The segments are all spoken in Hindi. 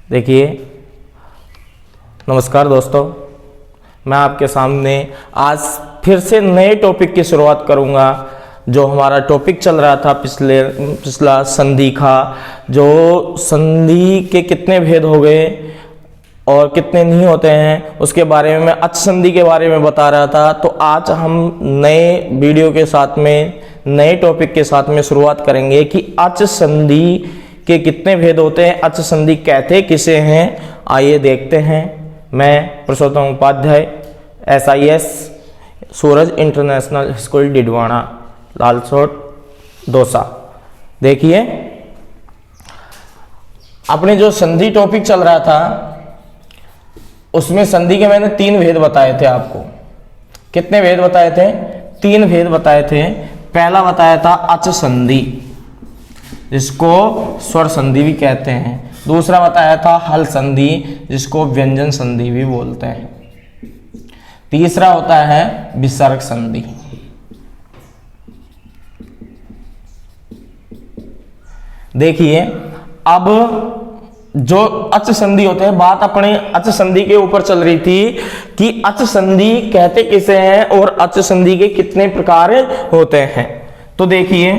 देखिए, नमस्कार दोस्तों, मैं आपके सामने आज फिर से नए टॉपिक की शुरुआत करूंगा। जो हमारा टॉपिक चल रहा था पिछला संधि का, जो संधि के कितने भेद हो गए और कितने नहीं होते हैं उसके बारे में मैं अच संधि के बारे में बता रहा था। तो आज हम नए वीडियो के साथ में, नए टॉपिक के साथ में शुरुआत करेंगे कि अच संधि के कितने भेद होते हैं, अच संधि कहते किसे हैं। आइए देखते हैं। मैं पुरुषोत्तम उपाध्याय, SIS सूरज इंटरनेशनल स्कूल डिडवाना, लालसोट दौसा। देखिए, अपने जो संधि टॉपिक चल रहा था उसमें संधि के मैंने 3 भेद बताए थे आपको। कितने भेद बताए थे? 3 भेद बताए थे। पहला बताया था अच संधि, जिसको स्वर संधि भी कहते हैं। दूसरा बताया था हल संधि, जिसको व्यंजन संधि भी बोलते हैं। तीसरा होता है विसर्ग संधि। देखिए, अब जो अच संधि होते हैं, बात अपने अच संधि के ऊपर चल रही थी कि अच संधि कहते किसे हैं और अच संधि के कितने प्रकार होते हैं। तो देखिए,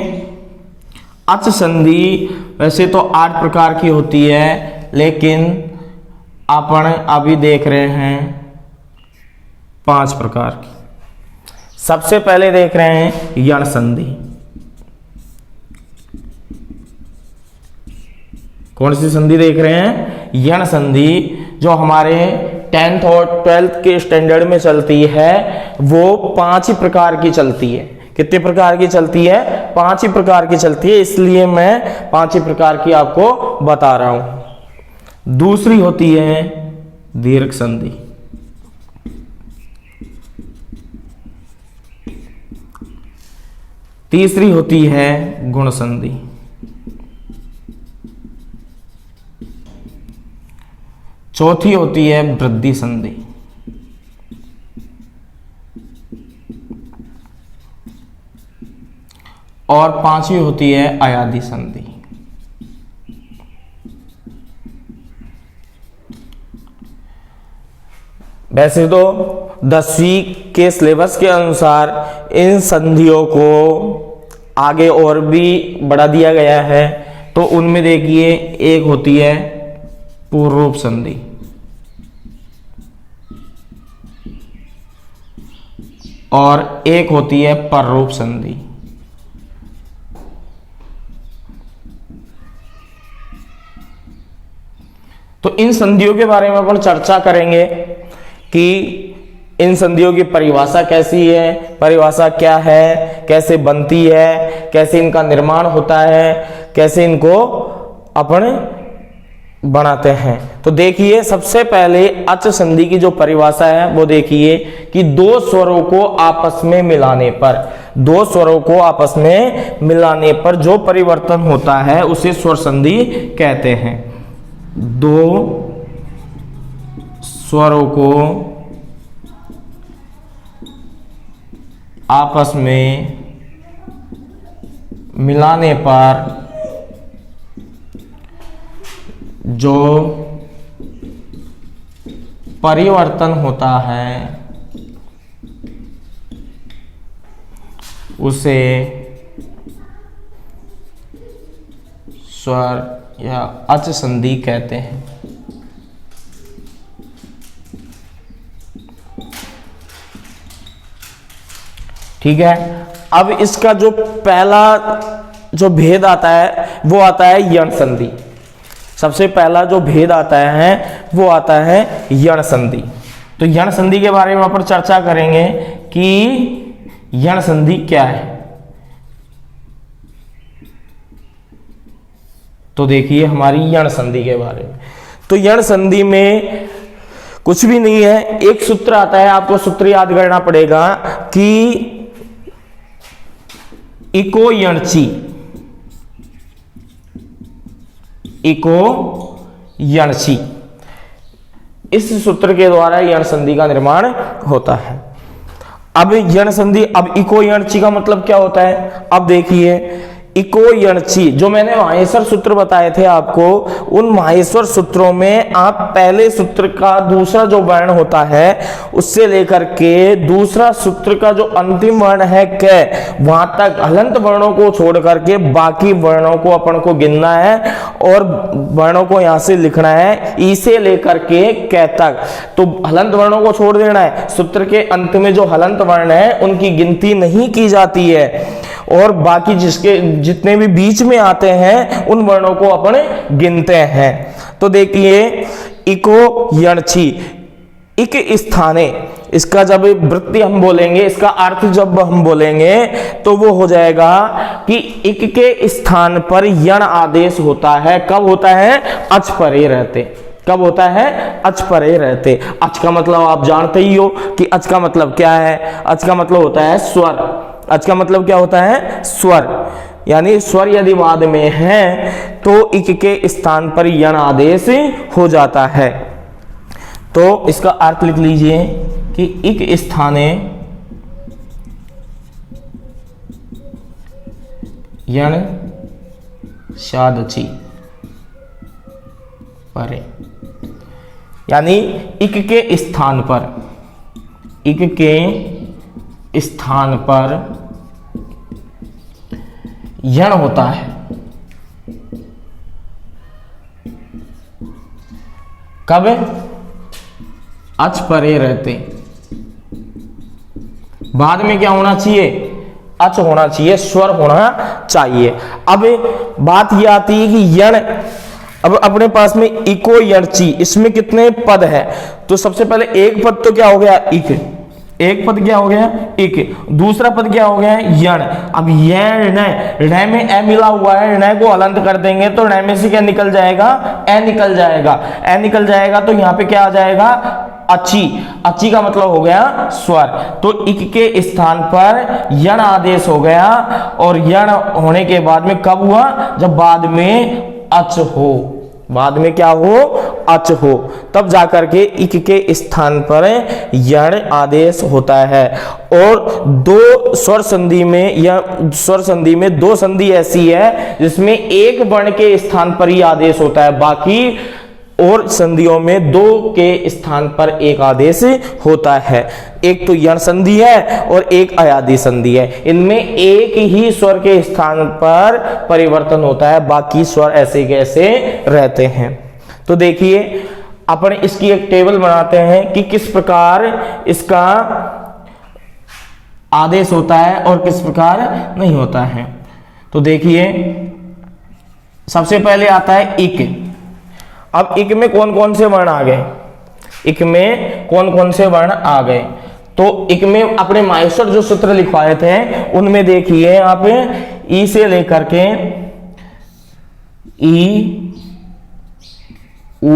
अच संधि वैसे तो 8 प्रकार की होती है, लेकिन अपन अभी देख रहे हैं 5 प्रकार की। सबसे पहले देख रहे हैं यण संधि। कौन सी संधि देख रहे हैं? यण संधि, जो हमारे 10th और 12th के स्टैंडर्ड में चलती है। वो 5 ही प्रकार की चलती है। कितने प्रकार की चलती है? 5 ही प्रकार की चलती है, इसलिए मैं 5 ही प्रकार की आपको बता रहा हूं। दूसरी होती है दीर्घ संधि। तीसरी होती है गुण संधि। चौथी होती है वृद्धि संधि। और 5वीं होती है अयादि संधि। वैसे तो 10वीं के सिलेबस के अनुसार इन संधियों को आगे और भी बढ़ा दिया गया है। तो उनमें देखिए, एक होती है पूर्व रूप संधि, और एक होती है पर रूप संधि। तो इन संधियों के बारे में अपन चर्चा करेंगे कि इन संधियों की परिभाषा कैसी है, परिभाषा क्या है, कैसे बनती है, कैसे इनका निर्माण होता है, कैसे इनको अपन बनाते हैं। तो देखिए, सबसे पहले अच संधि की जो परिभाषा है वो देखिए कि 2 स्वरों को आपस में मिलाने पर, 2 स्वरों को आपस में मिलाने पर जो परिवर्तन होता है उसे स्वर संधि कहते हैं। 2 स्वरों को आपस में मिलाने पर जो परिवर्तन होता है उसे स्वर या अच संधि कहते हैं। ठीक है। अब इसका जो पहला जो भेद आता है वो आता है यण संधि। सबसे पहला जो भेद आता है वो आता है यण संधि। तो यण संधि के बारे में अपन चर्चा करेंगे कि यण संधि क्या है। तो देखिए, हमारी यण संधि के बारे में, तो यण संधि में कुछ भी नहीं है, एक सूत्र आता है, आपको सूत्र याद करना पड़ेगा कि इको यणची, इको यणची, इस सूत्र के द्वारा यण संधि का निर्माण होता है। अब यण संधि, अब इको यणची का मतलब क्या होता है? अब देखिए, इको यणची, जो मैंने माहेश्वर सूत्र बताए थे आपको, उन माहेश्वर सूत्रों में आप पहले सूत्र का दूसरा जो वर्ण होता है उससे लेकर के दूसरा सूत्र का जो अंतिम वर्ण है क, वहां तक हलंत वर्णों को छोड़ करके बाकी वर्णों को अपन को गिनना है और वर्णों को यहां से लिखना है ई से लेकर के क तक। तो हलंत वर्णों को छोड़ देना है, सूत्र के अंत में जो हलंत वर्ण है उनकी गिनती नहीं की जाती है और बाकी जितने भी बीच में आते हैं उन वर्णों को अपन गिनते हैं। तो देखिए इको यणची, इक स्थाने, इसका जब वृत्ति हम बोलेंगे, इसका अर्थ जब हम बोलेंगे तो वो हो जाएगा कि इक के स्थान पर यण आदेश होता है। कब होता है? अच परे रहते। कब होता है? अच परे रहते। अच का मतलब आप जानते ही हो कि अच का मतलब क्या है। अच का मतलब होता है स्वर। अच का मतलब क्या होता है? स्वर। यानी स्वर यदि बाद में है तो इक के स्थान पर यण आदेश हो जाता है। तो इसका अर्थ लिख लीजिए कि इक स्थाने यण शादची परे, यानी इक के स्थान पर, इक के स्थान पर यण होता है। कब? अच परे रहते। बाद में क्या होना चाहिए? अच होना चाहिए, स्वर होना चाहिए। अब बात यह आती है कि यण, अब अपने पास में इको यणची, इसमें कितने पद है? तो सबसे पहले एक पद तो क्या हो गया? इक। एक पद क्या हो गया? इक। दूसरा पद क्या हो गया? यण। अब यह ऋण में ए मिला हुआ है, ऋण को हलंत कर देंगे तो ऋण में से क्या निकल जाएगा? ए निकल जाएगा। ए निकल जाएगा तो यहाँ पे क्या आ जाएगा? अची। अची का मतलब हो गया स्वर। तो इक के स्थान पर यण आदेश हो गया और यण होने के बाद में कब हुआ? जब बाद में अच हो। बाद में क्या हो? अच हो, तब जाकर के इक के स्थान पर यण आदेश होता है। और दो स्वर संधि में, या स्वर संधि में दो संधि ऐसी है जिसमें एक वर्ण के स्थान पर ही आदेश होता है, बाकी और संधियों में दो के स्थान पर एक आदेश होता है। एक तो यण संधि है और एक अयादि संधि है। इनमें एक ही स्वर के स्थान पर परिवर्तन होता है, बाकी स्वर ऐसे कैसे रहते हैं। तो देखिए अपन इसकी एक टेबल बनाते हैं कि किस प्रकार इसका आदेश होता है और किस प्रकार नहीं होता है। तो देखिए सबसे पहले आता है इक। अब इक में कौन कौन से वर्ण आ गए? इक में कौन कौन से वर्ण आ गए? तो इक में अपने माहेश्वर जो सूत्र लिखवाए थे उनमें देखिए आप ई से लेकर के ई, उ,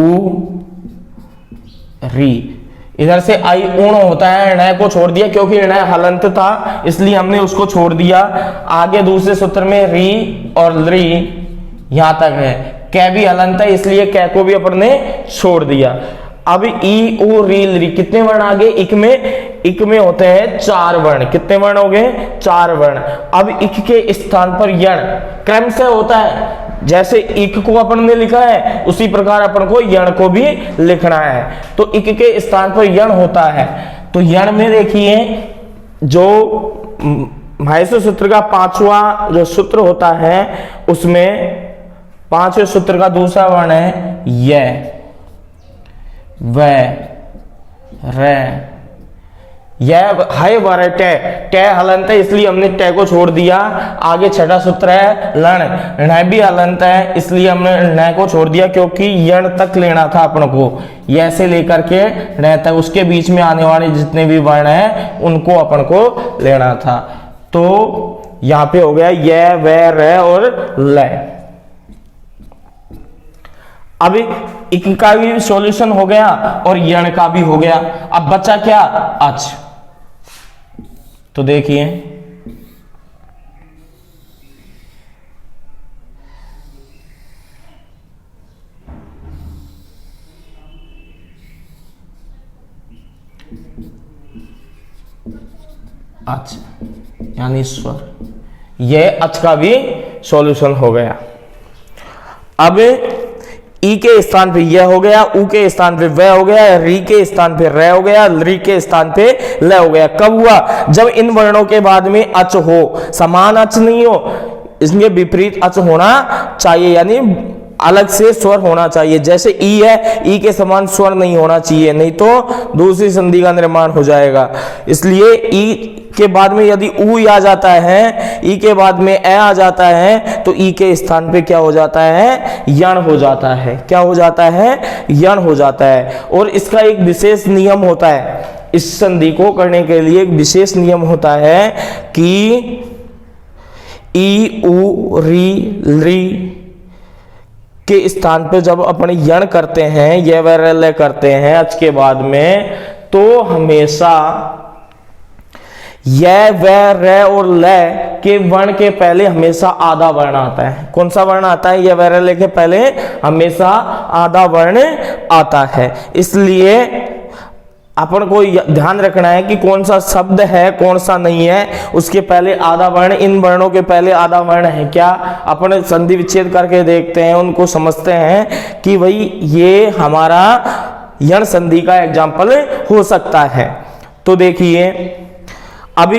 री, इधर से आई ऊण होता है। ऋण को छोड़ दिया क्योंकि ऋण हलंत था, इसलिए हमने उसको छोड़ दिया। आगे दूसरे सूत्र में री और ली यहां तक है। कै भी हलंत है इसलिए कै को भी अपन ने छोड़ दिया। अब ई, उ, री, ली कितने वर्ण आ गए? इक में होते हैं 4 वर्ण। कितने वर्ण हो गए? 4 वर्ण। अब इक के स्थान पर यण क्रम से होता है। जैसे इक को अपन ने लिखा है उसी प्रकार अपन को यण को भी लिखना है। तो इक के स्थान पर यण होता है। तो यण में देखिए जो माहेश्वर सूत्र का 5वां जो सूत्र होता है उसमें 5वें सूत्र का दूसरा वर्ण है य, व, र। यह है वर टे, टे हलंत है इसलिए हमने टे को छोड़ दिया। आगे छठा सूत्र है लण, ण भी हलंत है इसलिए हमने ण को छोड़ दिया क्योंकि यण तक लेना था अपन को। यह से लेकर के ण तक उसके बीच में आने वाले जितने भी वर्ण हैं उनको अपन को लेना था। तो यहां पे हो गया य, व, र और ल। अब इक का भी सॉल्यूशन हो गया और यण का भी हो गया। अब बचा क्या? अच। तो देखिए अच यानी स्वर, यह अच का भी सॉल्यूशन हो गया। अब ई के स्थान पे यह हो गया, ऊ के स्थान पे वह हो गया, री के स्थान पे र हो गया, री के स्थान पे ल हो गया। कब हुआ? जब इन वर्णों के बाद में अच हो, समान अच नहीं हो, इसमें विपरीत अच होना चाहिए, यानी अलग से स्वर होना चाहिए। जैसे ई है, ई के समान स्वर नहीं होना चाहिए, नहीं तो दूसरी संधि का निर्माण हो जाएगा। इसलिए ई के बाद में यदि ऊ आ जाता है, ई के बाद में ए आ जाता है, तो ई के स्थान पे क्या हो जाता है? यण हो जाता है। क्या हो जाता है? यण हो जाता है। और इसका एक विशेष नियम होता है, इस संधि को करने के लिए एक विशेष नियम होता है कि ई ऊ री री के स्थान पे जब अपने यण करते हैं, ये वह करते हैं अच के बाद में, तो हमेशा यह वह र और ल के वर्ण के पहले हमेशा आधा वर्ण आता है। कौन सा वर्ण आता है? यह वह ल के पहले हमेशा आधा वर्ण आता है। इसलिए अपन को ध्यान रखना है कि कौन सा शब्द है, कौन सा नहीं है, उसके पहले आधा वर्ण, इन वर्णों के पहले आधा वर्ण है क्या, अपन संधि विच्छेद करके देखते हैं, उनको समझते हैं कि भाई ये हमारा यण संधि का एग्जाम्पल हो सकता है। तो देखिए, अभी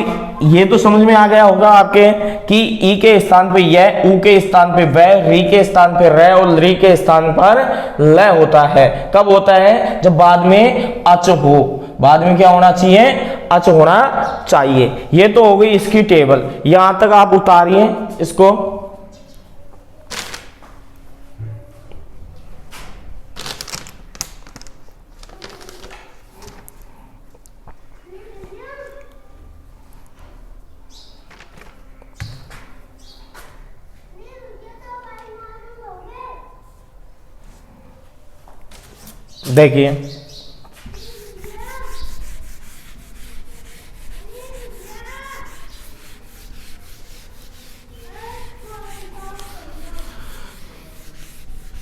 ये तो समझ में आ गया होगा आपके कि ई के स्थान पे यह, ऊ के स्थान पे वह, री के स्थान पे र और री के स्थान पर ल होता है। कब होता है? जब बाद में अच हो। बाद में क्या होना चाहिए? अच होना चाहिए। ये तो हो गई इसकी टेबल। यहां तक आप उतारिए इसको। देखिए,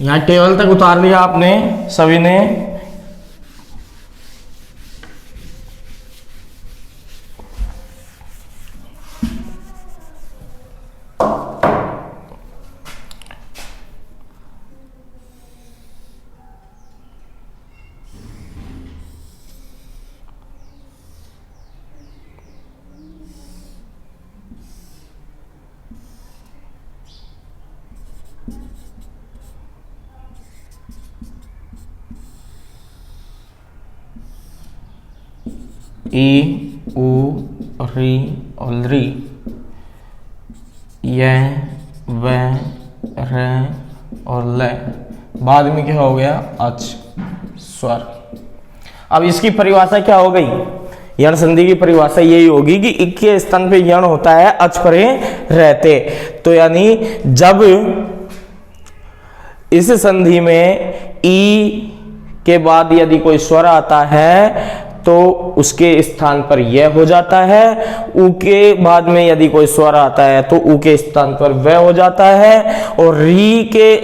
यहां टेबल तक उतार लिया आपने सभी ने। ई ऊ री और री, यह वह र और ल, बाद में क्या हो गया? अच स्वर। अब इसकी परिभाषा क्या हो गई? यण संधि की परिभाषा यही होगी कि ई के स्थान पे यण होता है, अच परे रहते। तो यानी जब इस संधि में ई के बाद यदि कोई स्वर आता है तो उसके स्थान पर यह हो जाता है, ऊ के बाद में यदि कोई स्वर आता है तो ऊ के स्थान पर वह हो जाता है, और री के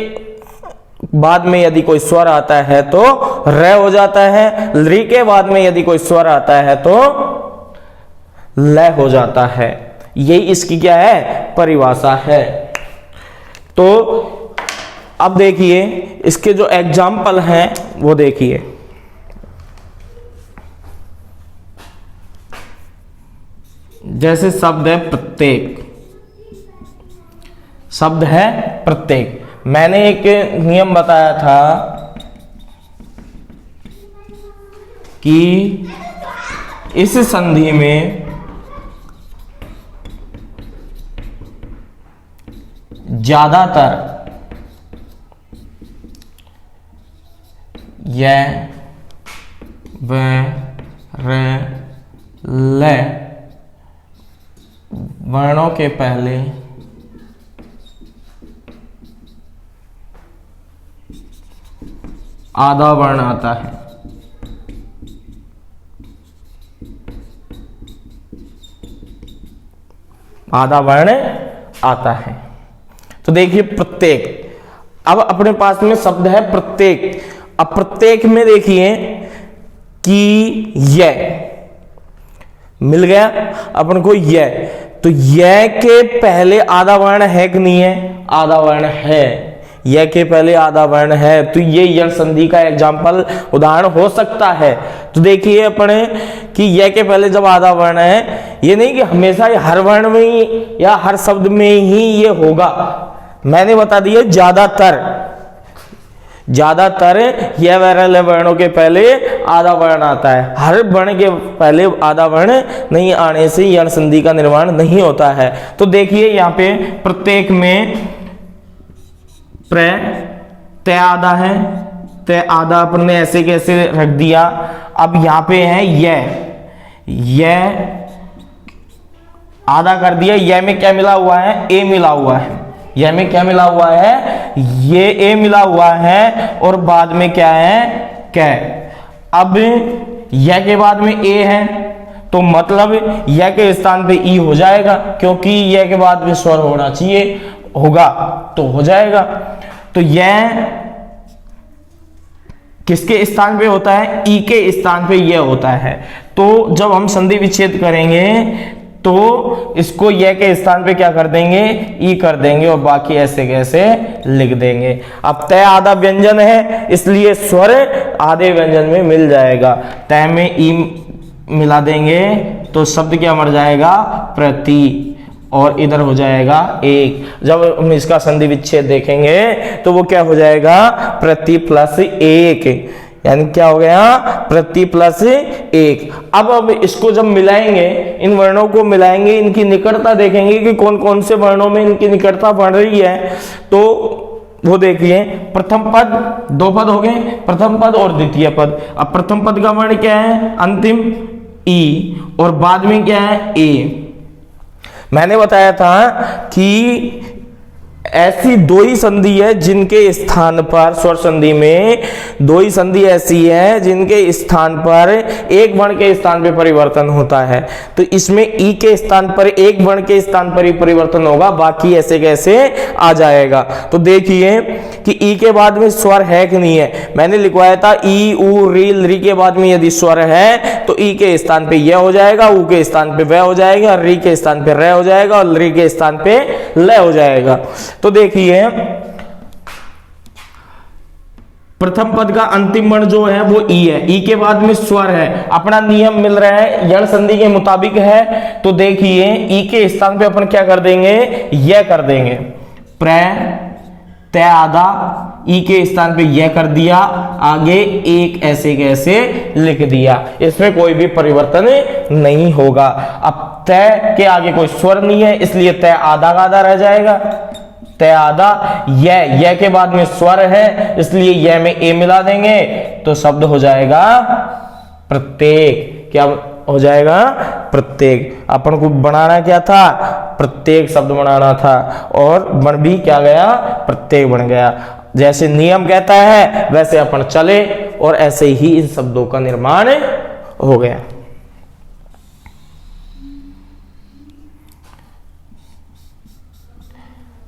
बाद में यदि कोई स्वर आता है तो र हो जाता है, री के बाद में यदि कोई स्वर आता है तो ल हो जाता है। यही इसकी क्या है? परिभाषा है। तो अब देखिए इसके जो एग्जाम्पल हैं वो देखिए। जैसे शब्द है प्रत्येक, शब्द है प्रत्येक। मैंने एक नियम बताया था कि इस संधि में ज्यादातर यह वह र ल वर्णों के पहले आधा वर्ण आता है। आधा वर्ण आता है। तो देखिए प्रत्येक, अब अपने पास में शब्द है प्रत्येक। अब प्रत्येक में देखिए कि यह मिल गया अपन को, यह तो य के पहले आधा वर्ण है कि नहीं है? आधा वर्ण है। य के पहले आधा वर्ण है, तो ये यण संधि का एग्जाम्पल उदाहरण हो सकता है। तो देखिए अपने कि य के पहले जब आधा वर्ण है, ये नहीं कि हमेशा हर वर्ण में ही या हर शब्द में ही ये होगा। मैंने बता दिया ज्यादातर यह वर्णों के पहले आधा वर्ण आता है। हर वर्ण के पहले आधा वर्ण नहीं आने से यण संधि का निर्माण नहीं होता है। तो देखिए यहाँ पे प्रत्येक में तय आधा है, तय आधा अपन ने ऐसे कैसे रख दिया। अब यहाँ पे है यह आधा कर दिया। यह में क्या मिला हुआ है? ए मिला हुआ है। यह में क्या मिला हुआ है? ये ए मिला हुआ है और बाद में क्या है? कै। अब यह के बाद में ए है तो मतलब यह के स्थान पे ई हो जाएगा, क्योंकि यह के बाद में स्वर होना चाहिए, होगा तो हो जाएगा। तो यह किसके स्थान पे होता है? ई के स्थान पे यह होता है। तो जब हम संधि विच्छेद करेंगे तो इसको यह के स्थान पे क्या कर देंगे? ई कर देंगे और बाकी ऐसे कैसे लिख देंगे। अब तय आधा व्यंजन है, इसलिए स्वर आधे व्यंजन में मिल जाएगा। तय में ई मिला देंगे तो शब्द क्या मर जाएगा? प्रति, और इधर हो जाएगा एक। जब हम इसका संधि विच्छेद देखेंगे तो वो क्या हो जाएगा? प्रति प्लस एक, यानी क्या हो गया? प्रति प्लस एक। अब इसको जब मिलाएंगे, इन वर्णों को मिलाएंगे, इनकी निकटता देखेंगे कि कौन कौन से वर्णों में इनकी निकटता बढ़ रही है। तो वो देखिए, प्रथम पद, दो पद हो गए, प्रथम पद और द्वितीय पद। अब प्रथम पद का वर्ण क्या है? अंतिम ई, और बाद में क्या है? ए। मैंने बताया था कि ऐसी दो ही संधि है जिनके स्थान पर, स्वर संधि में दो ही संधि ऐसी है जिनके स्थान पर एक वर्ण के स्थान पर परिवर्तन होता है। तो इसमें ई के स्थान पर एक वर्ण के स्थान पर ही परिवर्तन होगा, बाकी ऐसे कैसे आ जाएगा। तो देखिए कि ई के बाद में स्वर है कि नहीं है। मैंने लिखवाया था ई उ री री के बाद में यदि स्वर है तो ई के स्थान पे यह हो जाएगा, उ के स्थान पे वह हो जाएगा, री के स्थान पे रे हो जाएगा और री के स्थान पे ल हो जाएगा। तो देखिए प्रथम पद का अंतिम वर्ण जो है वो ई है, ई के बाद में स्वर है। अपना नियम मिल रहा है, यण संधि के मुताबिक है। तो देखिए ई के स्थान पे अपन क्या कर देंगे? यह कर देंगे। प्र तय आधा, ई के स्थान पे यह कर दिया, आगे एक ऐसे कैसे लिख दिया। इसमें कोई भी परिवर्तन नहीं होगा। अब तय के आगे कोई स्वर नहीं है, इसलिए तय आधा का आधा रह जाएगा। तय आधा, यह के बाद में स्वर है, इसलिए यह में ए मिला देंगे तो शब्द हो जाएगा प्रत्येक। क्या हो जाएगा? प्रत्येक। अपन को बनाना क्या था? प्रत्येक शब्द बनाना था, और बन भी क्या गया? प्रत्येक बन गया। जैसे नियम कहता है वैसे अपन चले, और ऐसे ही इन शब्दों का निर्माण हो गया।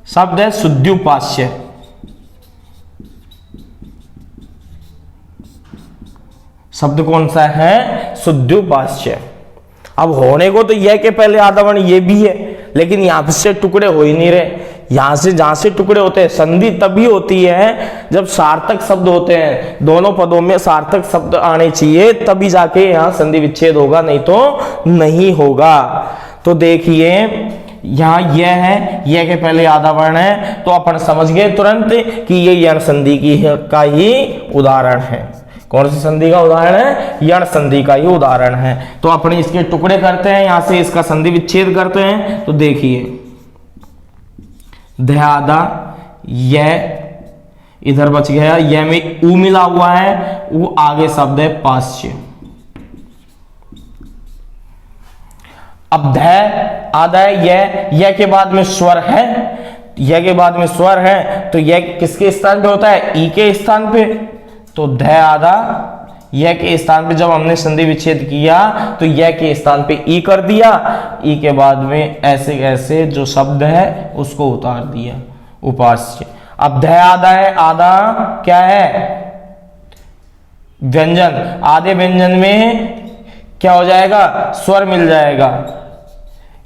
शब्द है शुद्ध्युपास्य। शब्द कौन सा है? शुद्ध्युपास्य। अब होने को तो यह के पहले आधा वर्ण ये भी है, लेकिन यहां से टुकड़े हो ही नहीं रहे। यहां से जहां से टुकड़े होते हैं, संधि तभी होती है जब सार्थक शब्द होते हैं। दोनों पदों में सार्थक शब्द आने चाहिए, तभी जाके यहां संधि विच्छेद होगा, नहीं तो नहीं होगा। तो देखिए यहां यह है, यह के पहले आधा वर्ण है, तो अपन समझ गए तुरंत कि ये यण संधि का ही उदाहरण है। कौन सी संधि का उदाहरण है? यण संधि का ही उदाहरण है। तो अपने इसके टुकड़े करते हैं, यहां से इसका संधि विच्छेद करते हैं। तो देखिए ध आधा, यह इधर बच गया, यह में उ मिला हुआ है, वो आगे शब्द है पास्य। अब ध आधा है, यह के बाद में स्वर है, यह के बाद में स्वर है, तो यह किसके स्थान पे होता है? ई के स्थान पे। तो ध आधा, यह के स्थान पे जब हमने संधि विच्छेद किया तो यह के स्थान पे ई कर दिया, ई के बाद में ऐसे ऐसे जो शब्द है उसको उतार दिया, उपास्य। अब ध आधा है, आधा क्या है? व्यंजन। आधे व्यंजन में क्या हो जाएगा? स्वर मिल जाएगा।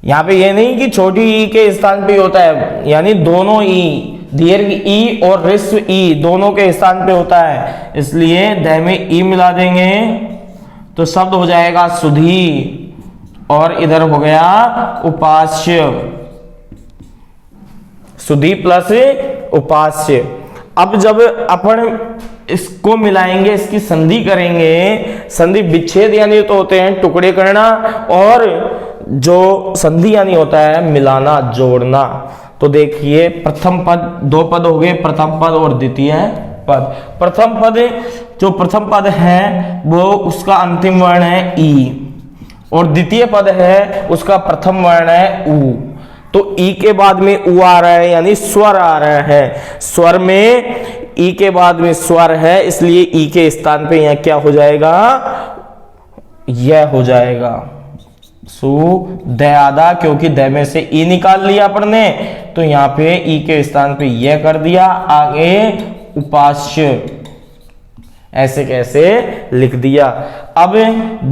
यहाँ पे ये नहीं कि छोटी ई के स्थान पे होता है, यानी दोनों ई, दीर्घ ई और ह्रस्व ई दोनों के स्थान पे होता है, इसलिए ध में ई मिला देंगे तो शब्द हो जाएगा सुधी, और इधर हो गया उपास्य, सुधी प्लस उपास्य। अब जब अपन इसको मिलाएंगे, इसकी संधि करेंगे, संधि विच्छेद यानी तो होते हैं टुकड़े करना, और जो संधि यानी होता है मिलाना, जोड़ना। तो देखिए प्रथम पद, दो पद हो गए, प्रथम पद और द्वितीय पद। प्रथम पद, जो प्रथम पद है वो उसका अंतिम वर्ण है ई, और द्वितीय पद है उसका प्रथम वर्ण है उ। तो ई के बाद में उ आ रहा है, यानी स्वर आ रहा है, स्वर में ई के बाद में स्वर है, इसलिए ई के स्थान पे यहां क्या हो जाएगा, यह हो जाएगा सु द आदा, क्योंकि द में से ई निकाल लिया अपन ने, तो यहां पे ई के स्थान पे यह कर दिया, आगे उपास्य, ऐसे कैसे लिख दिया। अब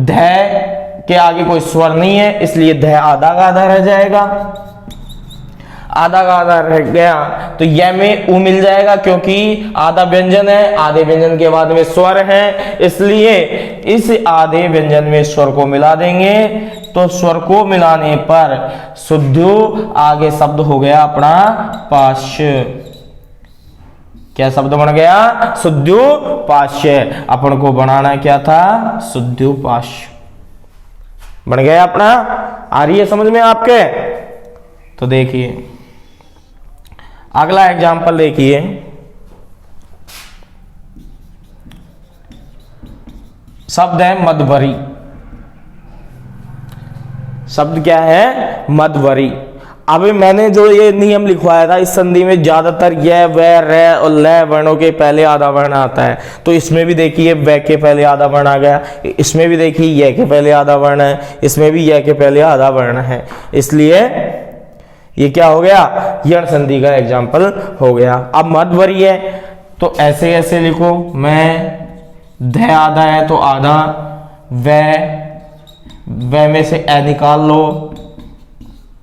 ध के आगे कोई स्वर नहीं है, इसलिए ध आधा का आधा रह जाएगा, आधा का आधा रह गया, तो यह में उ मिल जाएगा, क्योंकि आधा व्यंजन है, आधे व्यंजन के बाद में स्वर है, इसलिए इस आधे व्यंजन में स्वर को मिला देंगे, तो स्वर को मिलाने पर शुद्ध, आगे शब्द हो गया अपना पाश्य। क्या शब्द बन गया, शुद्धोपास्य। अपन को बनाना क्या था, शुद्धोपास्य बन गया अपना। आ रही है समझ में आपके? तो देखिए अगला एग्जाम्पल देखिए, शब्द है मधवरी। शब्द क्या है, मधवरी। अभी मैंने जो ये नियम लिखवाया था, इस संधि में ज्यादातर य, व, र और ल वर्णों के पहले आधा वर्ण आता है, तो इसमें भी देखिए व के पहले आधा वर्ण आ गया, इसमें भी देखिए य के पहले आधा वर्ण है, इसमें भी य के पहले आधा वर्ण है, इसलिए ये क्या हो गया, यण संधि का एग्जाम्पल हो गया। अब मधवरी है तो ऐसे ऐसे लिखो, मैं ध आधा है तो आधा, व में से ए निकाल लो,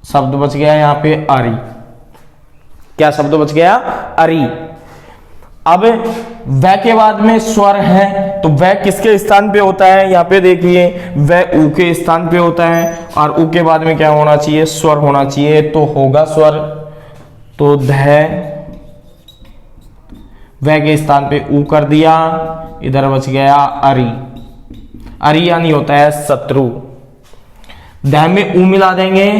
शब्द बच गया यहाँ पे अरि। क्या शब्द बच गया, अरि। अब व के बाद में स्वर है, तो व किसके स्थान पे होता है, यहाँ पे देखिए व उ के स्थान पे होता है, और उ के बाद में क्या होना चाहिए, स्वर होना चाहिए, तो होगा स्वर, तो ध व के स्थान पे उ कर दिया, इधर बच गया अरि। अरि यानी होता है शत्रु। ध में उ मिला देंगे,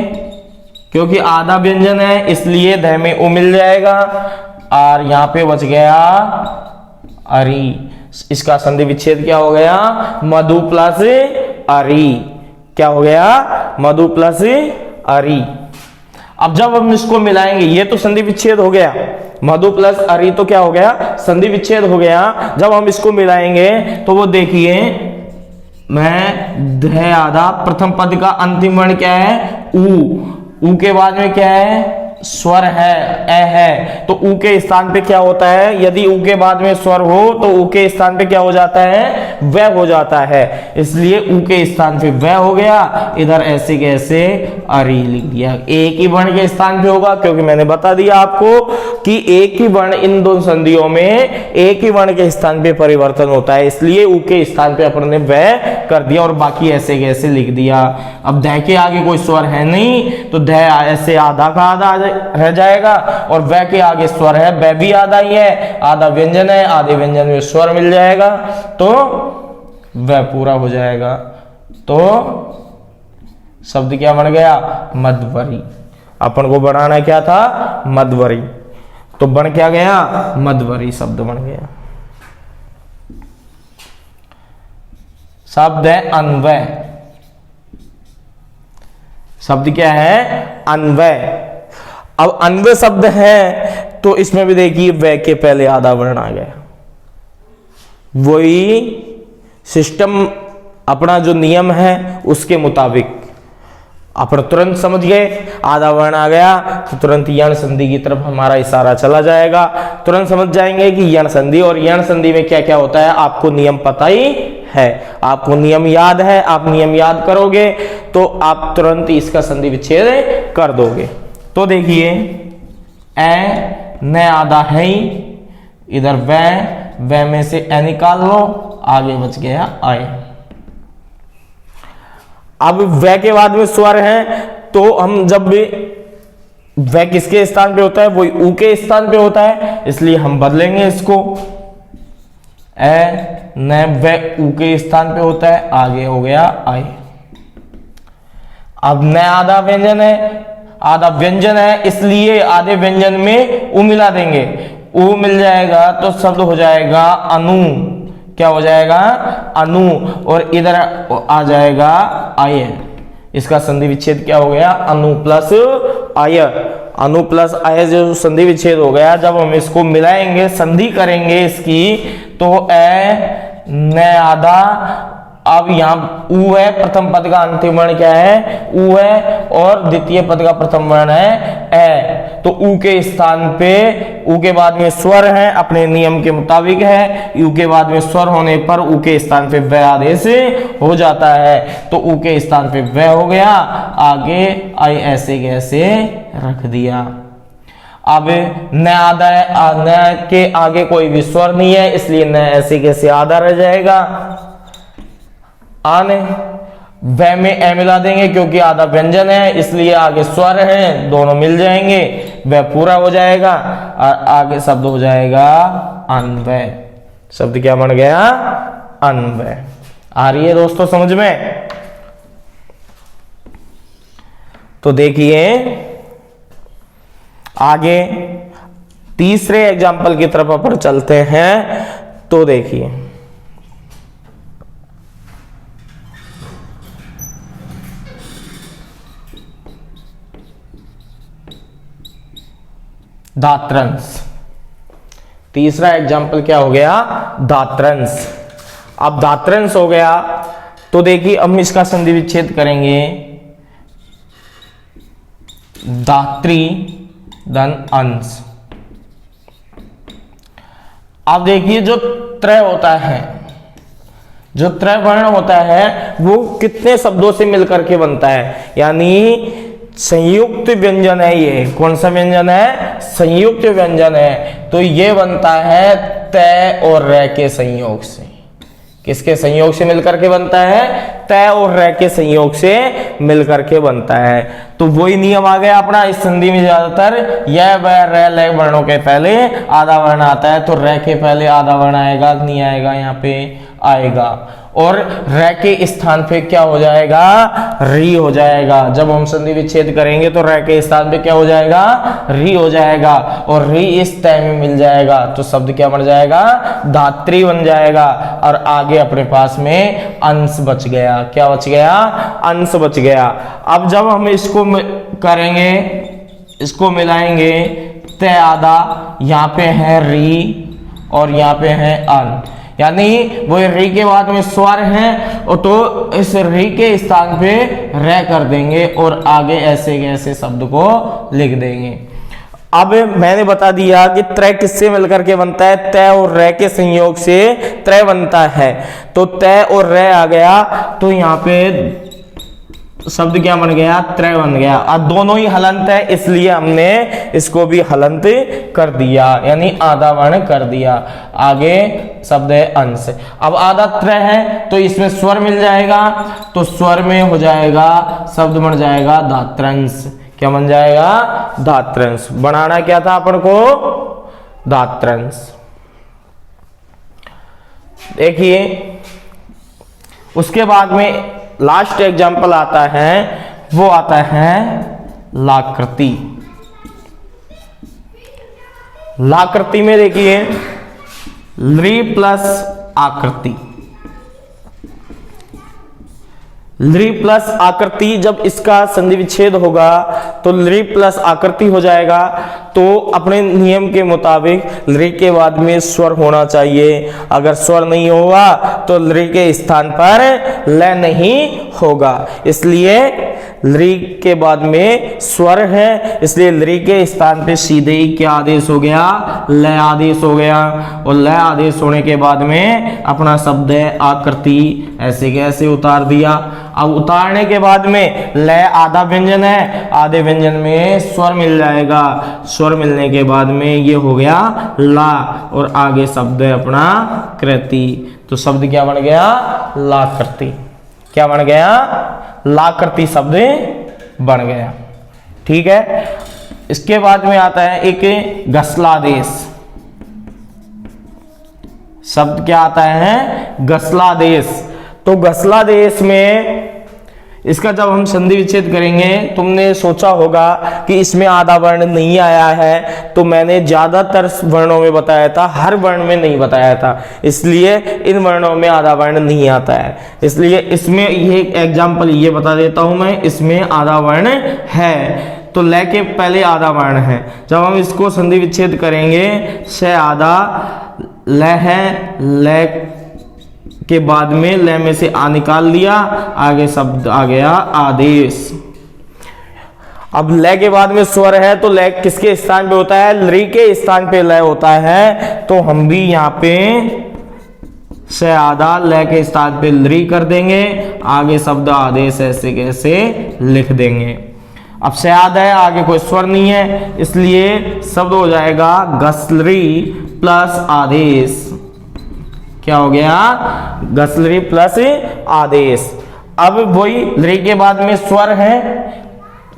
क्योंकि आधा व्यंजन है, इसलिए ध में उ मिल जाएगा, और यहां पे बच गया अरि। इसका संधि विच्छेद क्या हो गया, मधु प्लस अरि। क्या हो गया, मधु प्लस अरि। अब जब हम इसको मिलाएंगे, ये तो संधि विच्छेद हो गया, मधु प्लस अरि तो क्या हो गया, संधि विच्छेद हो गया। जब हम इसको मिलाएंगे तो वो देखिए, मैं ध आधा, प्रथम पद का अंतिम वर्ण क्या है, उ के बाद में क्या है, स्वर है, ए है, तो उ के स्थान पे क्या होता है, यदि उ के बाद में स्वर हो तो उ के स्थान पे क्या हो जाता है, व हो जाता है, इसलिए उ के स्थान पे व हो गया। इधर ऐसे कैसे अरि लिख दिया, एक ही वर्ण के स्थान पे होगा, क्योंकि मैंने बता दिया आपको कि एक ही वर्ण इन दोनों संधियों में एक ही वर्ण के स्थान पे परिवर्तन होता है, इसलिए उ के स्थान पे अपन ने व कर दिया, और बाकी ऐसे कैसे लिख दिया। अब ध के आगे कोई स्वर है नहीं, तो ध ऐसे आधा का आधा रह जाएगा, और व के आगे स्वर है, व भी आधा ही है, आधा व्यंजन है, आधे व्यंजन में स्वर मिल जाएगा, तो व पूरा हो जाएगा। तो शब्द क्या बन गया, मधवरी। अपन को बनाना क्या था, मधवरी, तो बन क्या गया, मधवरी शब्द बन गया। शब्द है अन्वय। शब्द क्या है, अन्वय। अब अन्वय शब्द है तो इसमें भी देखिए व के पहले आधा वर्ण आ गया, वही सिस्टम, अपना जो नियम है उसके मुताबिक अपन तुरंत समझ गए, आधा वर्ण आ गया तो तुरंत यण संधि की तरफ हमारा इशारा चला जाएगा, तुरंत समझ जाएंगे कि यण संधि, और यण संधि में क्या क्या होता है आपको नियम पता ही है, आपको नियम याद है, आप नियम याद करोगे तो आप तुरंत इसका संधि विच्छेद कर दोगे। तो देखिए ए न आधा है ही, इधर व में से ए निकाल लो, आगे बच गया आए। अब व के बाद में स्वर है, तो हम जब भी व किसके स्थान पे होता है, वही ऊ के स्थान पे होता है, इसलिए हम बदलेंगे इसको। ए न व ऊ के स्थान पे होता है, आगे हो गया आए। अब न आधा व्यंजन है, आधा व्यंजन है, इसलिए आधे व्यंजन में ऊ मिला देंगे, ऊ मिल जाएगा तो शब्द हो जाएगा अनु। क्या हो जाएगा? अनु। और इधर आ जाएगा आय। इसका संधि विच्छेद क्या हो गया? अनु plus I. Anu plus I जो संधि विच्छेद हो गया, जब हम इसको मिलाएंगे, संधि करेंगे इसकी, तो ए न आधा, अब यहाँ ऊ है, प्रथम पद का अंतिम वर्ण क्या है? ऊ है, और द्वितीय पद का प्रथम वर्ण है ए। तो ऊ के स्थान पे, ऊ के बाद में स्वर है, अपने नियम के मुताबिक है, ऊ के बाद में स्वर होने पर ऊ के स्थान पे व आदेश हो जाता है, तो ऊ के स्थान पे व हो गया, आगे आई ऐसे कैसे रख दिया। अब न आधा है, न के आगे कोई भी स्वर नहीं है, इसलिए न ऐसे कैसे आधा रह जाएगा। आने व में ए मिला देंगे, क्योंकि आधा व्यंजन है, इसलिए आगे स्वर है, दोनों मिल जाएंगे, वह पूरा हो जाएगा, और आगे शब्द हो जाएगा अन्वय। शब्द क्या बन गया? अन्वय। आ रही है दोस्तों समझ में? तो देखिए आगे तीसरे एग्जाम्पल की तरफ अपन चलते हैं। तो देखिए दात्रंश। तीसरा एग्जाम्पल क्या हो गया? दात्रंश। अब दात्रंश हो गया, तो देखिए हम इसका संधि विच्छेद करेंगे, दात्री धन अंश। अब देखिए जो त्रय होता है, जो त्रय वर्ण होता है, वो कितने शब्दों से मिलकर के बनता है, यानी संयुक्त व्यंजन है। ये कौन सा व्यंजन है? संयुक्त व्यंजन है। तो ये बनता है तय और रै के संयोग से। किसके संयोग से मिलकर के बनता है? तय और रै के संयोग से मिलकर के बनता है। तो वही नियम आ गया अपना इस संधि में, ज्यादातर यह व रै लय वर्णों के पहले आधा वर्ण आता है, तो रै के पहले आधा वर्ण आएगा, नहीं आएगा? यहाँ पे आएगा, और रै के स्थान पे क्या हो जाएगा? री हो जाएगा। जब हम संधि विच्छेद करेंगे तो रै के स्थान पे क्या हो जाएगा? री हो जाएगा, और री इस तय में मिल जाएगा, तो शब्द क्या बन जाएगा? धात्री बन जाएगा। और आगे अपने पास में अंश बच गया। क्या बच गया? अंश बच गया। अब जब हम इसको करेंगे, इसको मिलाएंगे, तय आधा, यहाँ पे है री और यहाँ पे है अन, यानी वो री के बाद में स्वर है, और तो इस री के स्थान पे रै कर देंगे, और आगे ऐसे ऐसे शब्द को लिख देंगे। अब मैंने बता दिया कि त्रय किससे मिलकर के बनता है? तय और रै के संयोग से त्रय बनता है। तो तय और रै आ गया, तो यहाँ पे शब्द क्या बन गया? त्रय बन गया। अब दोनों ही हलंत है, इसलिए हमने इसको भी हलंत कर दिया, यानी आधा वर्ण कर दिया। आगे शब्द है अंश। अब आधा त्रय है, तो इसमें स्वर मिल जाएगा, तो स्वर में हो जाएगा, शब्द बन जाएगा धात्रंश। क्या बन जाएगा? धात्रंश। बनाना क्या था अपन को? धात्रंश। देखिए उसके बाद में लास्ट एग्जाम्पल आता है, वो आता है लाकृति। लाकृति में देखिए लृ प्लस आकृति। लृ प्लस आकृति, जब इसका संधि विच्छेद होगा तो लृ प्लस आकृति हो जाएगा। तो अपने नियम के मुताबिक लृ के बाद में स्वर होना चाहिए, अगर स्वर नहीं होगा तो लृ के स्थान पर ल नहीं होगा, इसलिए लृ के बाद में स्वर है, इसलिए लृ के स्थान पे सीधे ही क्या आदेश हो गया, ल आदेश हो गया। और ल आदेश होने के बाद में अपना शब्द है आकृति, ऐसे कैसे उतार दिया। अब उतारने के बाद में ल आधा व्यंजन है, आधे व्यंजन में स्वर मिल जाएगा, स्वर मिलने के बाद में ये हो गया ला, और आगे शब्द है अपना कृति। तो शब्द क्या बन गया, लाकृति। क्या बन गया, लाकृति शब्द बन गया। ठीक है। इसके बाद में आता है एक गसलादेश शब्द। क्या आता है, गसलादेश। तो गसलादेश में इसका जब हम संधि विच्छेद करेंगे, तुमने सोचा होगा कि इसमें आधा वर्ण नहीं आया है, तो मैंने ज्यादातर वर्णों में बताया था, हर वर्ण में नहीं बताया था, इसलिए इन वर्णों में आधा वर्ण नहीं आता है। इसलिए इसमें ये एग्जाम्पल ये बता देता हूं मैं, इसमें आधा वर्ण है, तो ल के पहले आधा वर्ण है। जब हम इसको संधि विच्छेद करेंगे, से आधा ल है, ल के बाद में ल में से आ निकाल दिया, आगे शब्द आ गया आदेश। अब ल के बाद में स्वर है, तो ल किसके स्थान पे होता है, लृ के स्थान पे ल होता है। तो हम भी यहाँ पे से आधा ल के स्थान पे लृ कर देंगे, आगे शब्द आदेश ऐसे कैसे लिख देंगे। अब से आधा है, आगे कोई स्वर नहीं है, इसलिए शब्द हो जाएगा गसलरी प्लस आदेश। क्या हो गया, गसलरी प्लस आदेश। अब वही लृ के बाद में स्वर है,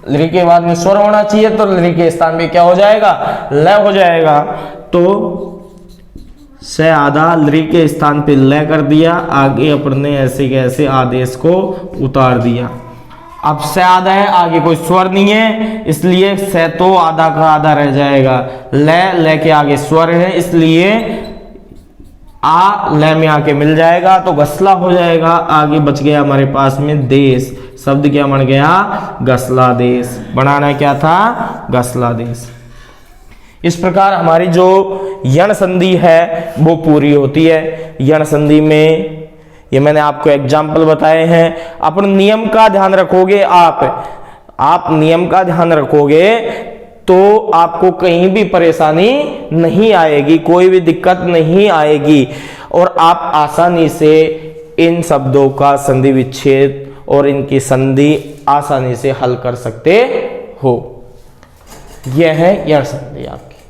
लृ के बाद में स्वर होना चाहिए, तो लृ के स्थान पे क्या हो जाएगा, ल हो जाएगा। तो से आधा लृ के स्थान पे ल कर दिया, आगे अपने ऐसे कैसे आदेश को उतार दिया। अब से आधा है, आगे कोई स्वर नहीं है, इसलिए से तो आधा का आधा रह जाएगा। ल के आगे स्वर है, इसलिए आ ल में आके मिल जाएगा, तो गसला हो जाएगा। आगे बच गया हमारे पास में देश। शब्द क्या बन गया, गसला देश। बनाना क्या था, गसला देश। इस प्रकार हमारी जो यण संधि है वो पूरी होती है। यण संधि में ये मैंने आपको एग्जाम्पल बताए हैं। अपन नियम का ध्यान रखोगे, आप नियम का ध्यान रखोगे तो आपको कहीं भी परेशानी नहीं आएगी, कोई भी दिक्कत नहीं आएगी, और आप आसानी से इन शब्दों का संधि विच्छेद और इनकी संधि आसानी से हल कर सकते हो। यह है यण संधि। आप